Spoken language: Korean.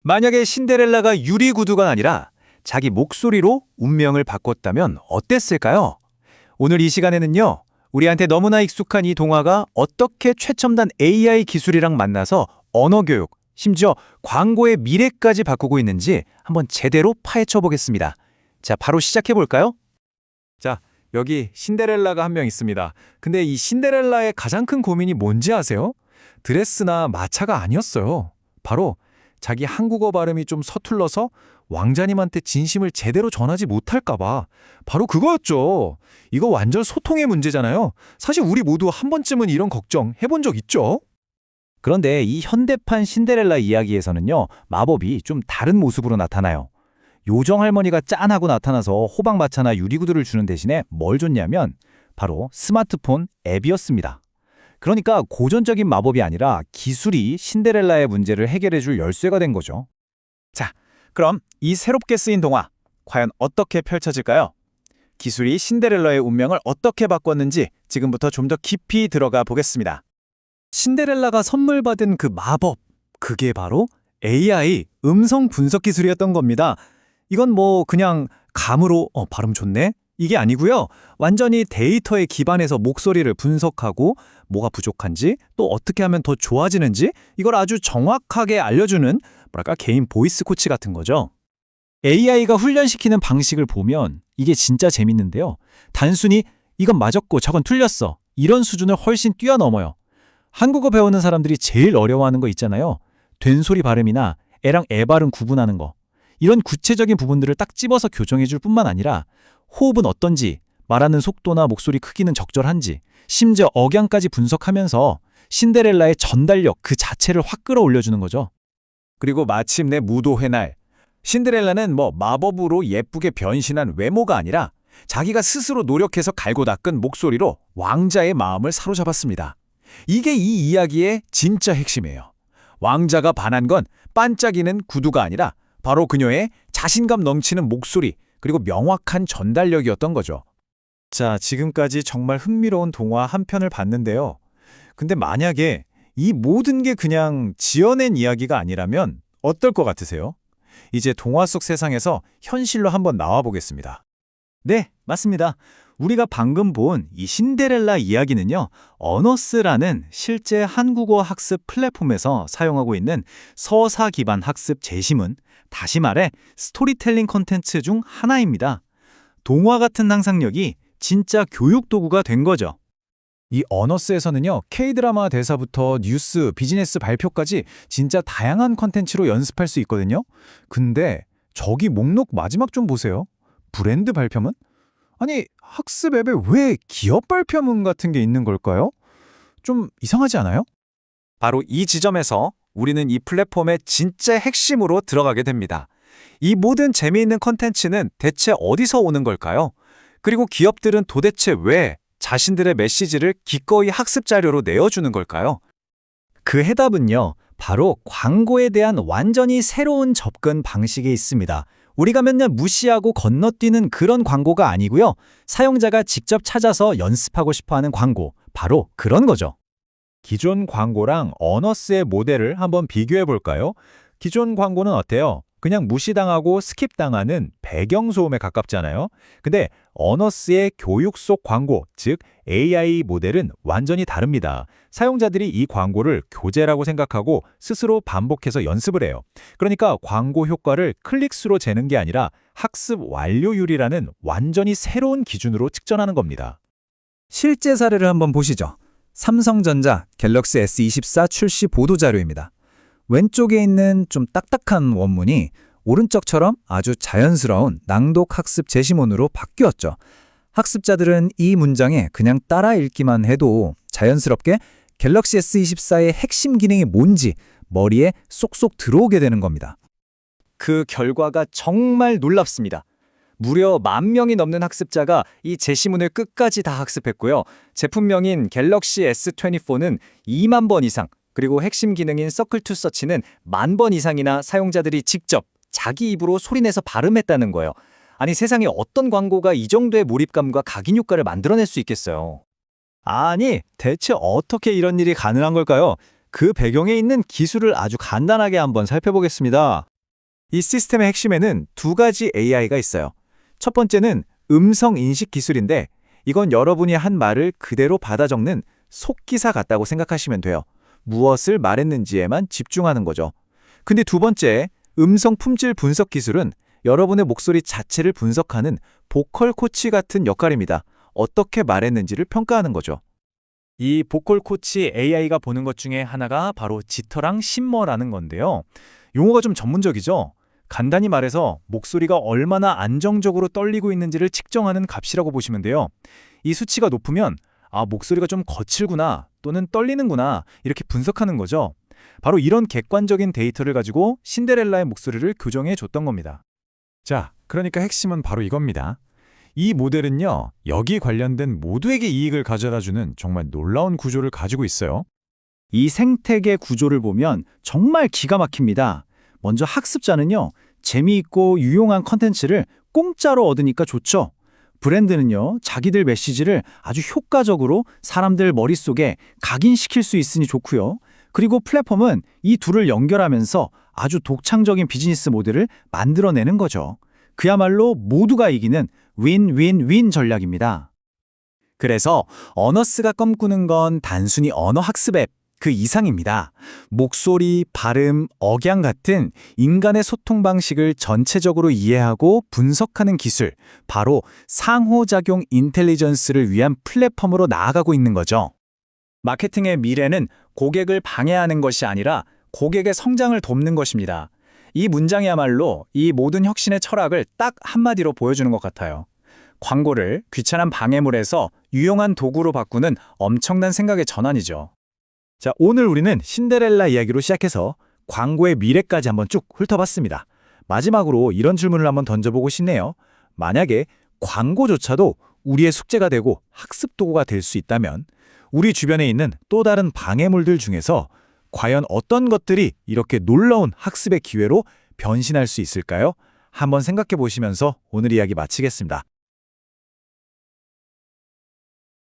만약에 신데렐라가 유리 구두가 아니라 자기 목소리로 운명을 바꿨다면 어땠을까요? 오늘 이 시간에는요, 우리한테 너무나 익숙한 이 동화가 어떻게 최첨단 AI 기술이랑 만나서 언어 교육, 심지어 광고의 미래까지 바꾸고 있는지 한번 제대로 파헤쳐 보겠습니다. 자, 바로 시작해 볼까요? 자, 여기 신데렐라가 한 명 있습니다. 근데 이 신데렐라의 가장 큰 고민이 뭔지 아세요? 드레스나 마차가 아니었어요. 바로 자기 한국어 발음이 좀 서툴러서 왕자님한테 진심을 제대로 전하지 못할까 봐. 바로 그거였죠. 이거 완전 소통의 문제잖아요. 사실 우리 모두 한 번쯤은 이런 걱정 해본 적 있죠? 그런데 이 현대판 신데렐라 이야기에서는요, 마법이 좀 다른 모습으로 나타나요. 요정 할머니가 짠하고 나타나서 호박마차나 유리구두를 주는 대신에 뭘 줬냐면 바로 스마트폰 앱이었습니다. 그러니까 고전적인 마법이 아니라 기술이 신데렐라의 문제를 해결해줄 열쇠가 된 거죠. 자, 그럼 이 새롭게 쓰인 동화, 과연 어떻게 펼쳐질까요? 기술이 신데렐라의 운명을 어떻게 바꿨는지 지금부터 좀 더 깊이 들어가 보겠습니다. 신데렐라가 선물 받은 그 마법, 그게 바로 AI 음성 분석 기술이었던 겁니다. 이건 뭐 그냥 감으로 발음 좋네? 이게 아니고요. 완전히 데이터에 기반해서 목소리를 분석하고 뭐가 부족한지 또 어떻게 하면 더 좋아지는지 이걸 아주 정확하게 알려주는 뭐랄까 개인 보이스 코치 같은 거죠. AI가 훈련시키는 방식을 보면 이게 진짜 재밌는데요. 단순히 이건 맞았고 저건 틀렸어. 이런 수준을 훨씬 뛰어넘어요. 한국어 배우는 사람들이 제일 어려워하는 거 있잖아요. 된소리 발음이나 애랑 애 발음 구분하는 거. 이런 구체적인 부분들을 딱 집어서 교정해줄 뿐만 아니라 호흡은 어떤지, 말하는 속도나 목소리 크기는 적절한지, 심지어 억양까지 분석하면서 신데렐라의 전달력 그 자체를 확 끌어올려주는 거죠. 그리고 마침내 무도회 날, 신데렐라는 마법으로 예쁘게 변신한 외모가 아니라 자기가 스스로 노력해서 갈고 닦은 목소리로 왕자의 마음을 사로잡았습니다. 이게 이 이야기의 진짜 핵심이에요. 왕자가 반한 건 반짝이는 구두가 아니라 바로 그녀의 자신감 넘치는 목소리, 그리고 명확한 전달력이었던 거죠. 자, 지금까지 정말 흥미로운 동화 한 편을 봤는데요. 근데 만약에 이 모든 게 그냥 지어낸 이야기가 아니라면 어떨 것 같으세요? 이제 동화 속 세상에서 현실로 한번 나와 보겠습니다. 네, 맞습니다. 우리가 방금 본 이 신데렐라 이야기는요, 어너스라는 실제 한국어 학습 플랫폼에서 사용하고 있는 서사 기반 학습 제시문, 다시 말해 스토리텔링 콘텐츠 중 하나입니다. 동화 같은 상상력이 진짜 교육 도구가 된 거죠. 이 어너스에서는요, K-드라마 대사부터 뉴스, 비즈니스 발표까지 진짜 다양한 콘텐츠로 연습할 수 있거든요. 근데 저기 목록 마지막 좀 보세요. 브랜드 발표문? 아니, 학습 앱에 왜 기업 발표문 같은 게 있는 걸까요? 좀 이상하지 않아요? 바로 이 지점에서 우리는 이 플랫폼의 진짜 핵심으로 들어가게 됩니다. 이 모든 재미있는 콘텐츠는 대체 어디서 오는 걸까요? 그리고 기업들은 도대체 왜 자신들의 메시지를 기꺼이 학습 자료로 내어주는 걸까요? 그 해답은요, 바로 광고에 대한 완전히 새로운 접근 방식에 있습니다. 우리가 맨날 무시하고 건너뛰는 그런 광고가 아니고요. 사용자가 직접 찾아서 연습하고 싶어하는 광고, 바로 그런 거죠. 기존 광고랑 어너스의 모델을 한번 비교해 볼까요? 기존 광고는 어때요? 그냥 무시당하고 스킵당하는 배경소음에 가깝잖아요. 근데 어너스의 교육 속 광고, 즉 AI 모델은 완전히 다릅니다. 사용자들이 이 광고를 교재라고 생각하고 스스로 반복해서 연습을 해요. 그러니까 광고 효과를 클릭수로 재는 게 아니라 학습 완료율이라는 완전히 새로운 기준으로 측정하는 겁니다. 실제 사례를 한번 보시죠. 삼성전자 갤럭시 S24 출시 보도자료입니다. 왼쪽에 있는 좀 딱딱한 원문이 오른쪽처럼 아주 자연스러운 낭독 학습 제시문으로 바뀌었죠. 학습자들은 이 문장에 그냥 따라 읽기만 해도 자연스럽게 갤럭시 S24의 핵심 기능이 뭔지 머리에 쏙쏙 들어오게 되는 겁니다. 그 결과가 정말 놀랍습니다. 무려 10,000명이 넘는 학습자가 이 제시문을 끝까지 다 학습했고요. 제품명인 갤럭시 S24는 2만 번 이상, 그리고 핵심 기능인 서클 투 서치는 10,000번 이상이나 사용자들이 직접 자기 입으로 소리내서 발음했다는 거예요. 아니, 세상에 어떤 광고가 이 정도의 몰입감과 각인 효과를 만들어낼 수 있겠어요? 아니, 대체 어떻게 이런 일이 가능한 걸까요? 그 배경에 있는 기술을 아주 간단하게 한번 살펴보겠습니다. 이 시스템의 핵심에는 두 가지 AI가 있어요. 첫 번째는 음성 인식 기술인데 이건 여러분이 한 말을 그대로 받아 적는 속기사 같다고 생각하시면 돼요. 무엇을 말했는지에만 집중하는 거죠. 근데 두 번째, 음성 품질 분석 기술은 여러분의 목소리 자체를 분석하는 보컬 코치 같은 역할입니다. 어떻게 말했는지를 평가하는 거죠. 이 보컬 코치 AI가 보는 것 중에 하나가 바로 지터랑 심머라는 건데요. 용어가 좀 전문적이죠? 간단히 말해서 목소리가 얼마나 안정적으로 떨리고 있는지를 측정하는 값이라고 보시면 돼요. 이 수치가 높으면 목소리가 좀 거칠구나 또는 떨리는구나 이렇게 분석하는 거죠. 바로 이런 객관적인 데이터를 가지고 신데렐라의 목소리를 교정해 줬던 겁니다. 자, 그러니까 핵심은 바로 이겁니다. 이 모델은요, 여기 관련된 모두에게 이익을 가져다주는 정말 놀라운 구조를 가지고 있어요. 이 생태계 구조를 보면 정말 기가 막힙니다. 먼저 학습자는요, 재미있고 유용한 컨텐츠를 공짜로 얻으니까 좋죠. 브랜드는요, 자기들 메시지를 아주 효과적으로 사람들 머릿속에 각인시킬 수 있으니 좋고요. 그리고 플랫폼은 이 둘을 연결하면서 아주 독창적인 비즈니스 모델을 만들어내는 거죠. 그야말로 모두가 이기는 윈윈윈 전략입니다. 그래서 어너스가 꿈꾸는 건 단순히 언어 학습 앱 그 이상입니다. 목소리, 발음, 억양 같은 인간의 소통 방식을 전체적으로 이해하고 분석하는 기술, 바로 상호작용 인텔리전스를 위한 플랫폼으로 나아가고 있는 거죠. 마케팅의 미래는 고객을 방해하는 것이 아니라 고객의 성장을 돕는 것입니다. 이 문장이야말로 이 모든 혁신의 철학을 딱 한마디로 보여주는 것 같아요. 광고를 귀찮은 방해물에서 유용한 도구로 바꾸는 엄청난 생각의 전환이죠. 자, 오늘 우리는 신데렐라 이야기로 시작해서 광고의 미래까지 한번 쭉 훑어봤습니다. 마지막으로 이런 질문을 한번 던져보고 싶네요. 만약에 광고조차도 우리의 숙제가 되고 학습 도구가 될 수 있다면 우리 주변에 있는 또 다른 방해물들 중에서 과연 어떤 것들이 이렇게 놀라운 학습의 기회로 변신할 수 있을까요? 한번 생각해 보시면서 오늘 이야기 마치겠습니다.